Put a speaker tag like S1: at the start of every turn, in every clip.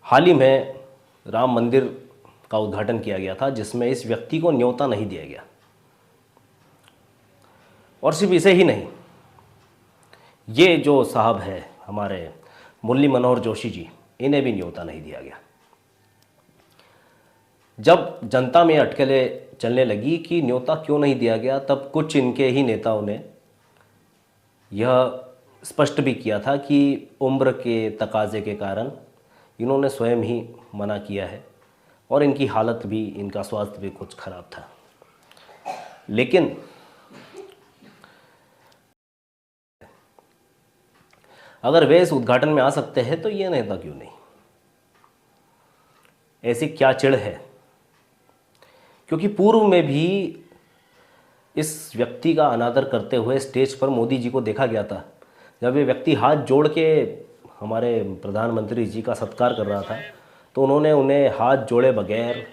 S1: हाल ही में राम मंदिर का उद्घाटन किया गया था, जिसमें इस व्यक्ति को न्योता नहीं दिया गया। और सिर्फ इसे ही नहीं, ये जो साहब है हमारे मुरली मनोहर जोशी जी, इन्हें भी न्योता नहीं दिया गया। जब जनता में अटकलें चलने लगी कि न्योता क्यों नहीं दिया गया, तब कुछ इनके ही नेताओं ने यह स्पष्ट भी किया था कि उम्र के तकाजे के कारण इन्होंने स्वयं ही मना किया है और इनकी हालत भी, इनका स्वास्थ्य भी कुछ खराब था। लेकिन अगर वे इस उद्घाटन में आ सकते हैं तो ये नेता क्यों नहीं? ऐसी क्या चिढ़ है? क्योंकि पूर्व में भी इस व्यक्ति का अनादर करते हुए स्टेज पर मोदी जी को देखा गया था। जब ये व्यक्ति हाथ जोड़ के हमारे प्रधानमंत्री जी का सत्कार कर रहा था, तो उन्होंने उन्हें हाथ जोड़े बगैर,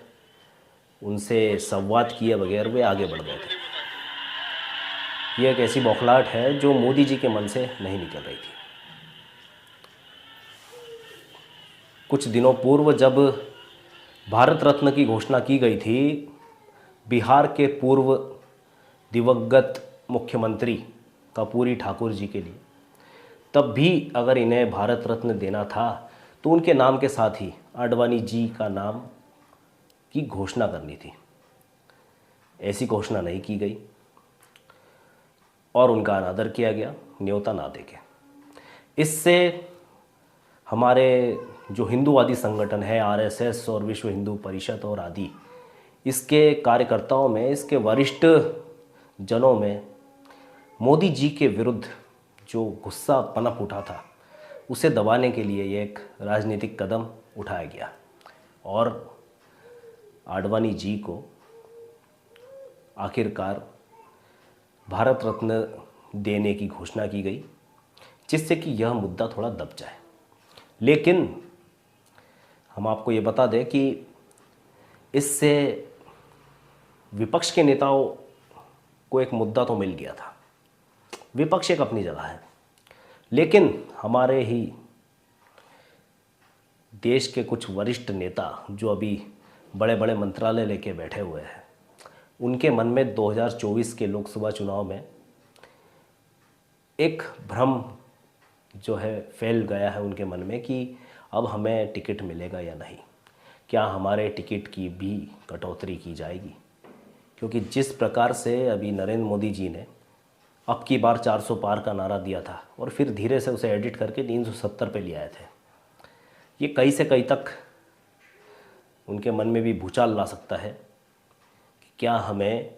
S1: उनसे संवाद किए बगैर वे आगे बढ़ गए थे। ये एक ऐसी बौखलाहट है जो मोदी जी के मन से नहीं निकल रही थी। कुछ दिनों पूर्व जब भारत रत्न की घोषणा की गई थी बिहार के पूर्व दिवंगत मुख्यमंत्री कर्पूरी ठाकुर जी के लिए, तब भी अगर इन्हें भारत रत्न देना था तो उनके नाम के साथ ही आडवाणी जी का नाम की घोषणा करनी थी। ऐसी घोषणा नहीं की गई और उनका अनादर किया गया न्योता ना देके। इससे हमारे जो हिंदूवादी संगठन है, आरएसएस और विश्व हिंदू परिषद और आदि, इसके कार्यकर्ताओं में, इसके वरिष्ठ जनों में मोदी जी के विरुद्ध जो गुस्सा पनप उठा था, उसे दबाने के लिए ये एक राजनीतिक कदम उठाया गया और आडवाणी जी को आखिरकार भारत रत्न देने की घोषणा की गई, जिससे कि यह मुद्दा थोड़ा दब जाए। लेकिन हम आपको ये बता दें कि इससे विपक्ष के नेताओं को एक मुद्दा तो मिल गया था। विपक्ष एक अपनी जगह है, लेकिन हमारे ही देश के कुछ वरिष्ठ नेता जो अभी बड़े बड़े मंत्रालय लेके बैठे हुए हैं, उनके मन में 2024 के लोकसभा चुनाव में एक भ्रम जो है फैल गया है उनके मन में कि अब हमें टिकट मिलेगा या नहीं, क्या हमारे टिकट की भी कटौती की जाएगी। क्योंकि जिस प्रकार से अभी नरेंद्र मोदी जी ने अब की बार 400 पार का नारा दिया था और फिर धीरे से उसे एडिट करके 370 पे ले आए थे, ये कहीं से कहीं तक उनके मन में भी भूचाल ला सकता है कि क्या हमें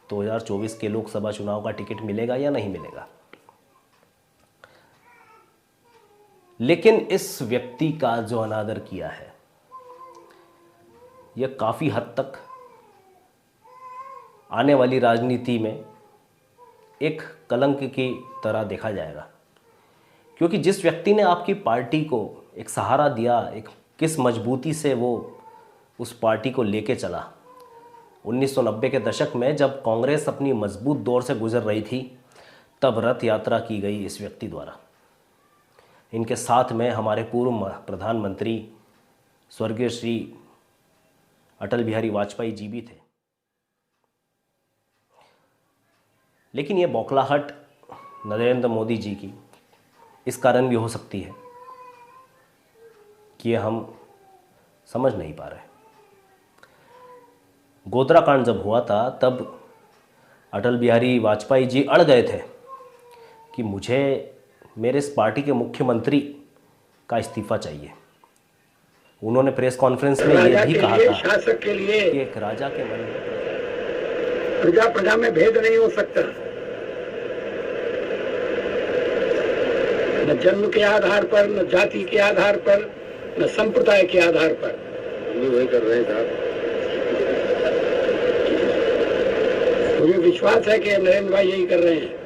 S1: 2024 के लोकसभा चुनाव का टिकट मिलेगा या नहीं मिलेगा। लेकिन इस व्यक्ति का जो अनादर किया है, यह काफ़ी हद तक आने वाली राजनीति में एक कलंक की तरह देखा जाएगा। क्योंकि जिस व्यक्ति ने आपकी पार्टी को एक सहारा दिया, एक किस मजबूती से वो उस पार्टी को लेके चला। 1990 के दशक में जब कांग्रेस अपनी मजबूत दौर से गुजर रही थी, तब रथ यात्रा की गई इस व्यक्ति द्वारा। इनके साथ में हमारे पूर्व प्रधानमंत्री स्वर्गीय श्री अटल बिहारी वाजपेयी जी भी थे। लेकिन ये बौखलाहट नरेंद्र मोदी जी की इस कारण भी हो सकती है कि ये हम समझ नहीं पा रहे। गोधरा कांड जब हुआ था तब अटल बिहारी वाजपेयी जी अड़ गए थे कि मुझे मेरे इस पार्टी के मुख्यमंत्री का इस्तीफा चाहिए। उन्होंने प्रेस कॉन्फ्रेंस में यह भी कहा था
S2: शासक के लिए
S1: कि एक राजा के मन में
S2: प्रजा प्रजा में भेद नहीं हो सकता, न जन्म के आधार पर, न जाति के आधार पर, न संप्रदाय के आधार पर। वही कर रहे हैं। मुझे विश्वास है कि नरेंद्र भाई यही कर रहे हैं।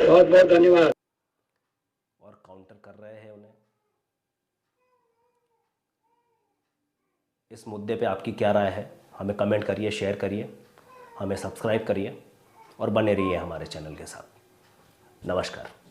S2: बहुत बहुत धन्यवाद।
S1: और काउंटर कर रहे हैं उन्हें। इस मुद्दे पे आपकी क्या राय है? हमें कमेंट करिए, शेयर करिए, हमें सब्सक्राइब करिए और बने रहिए हमारे चैनल के साथ। नमस्कार।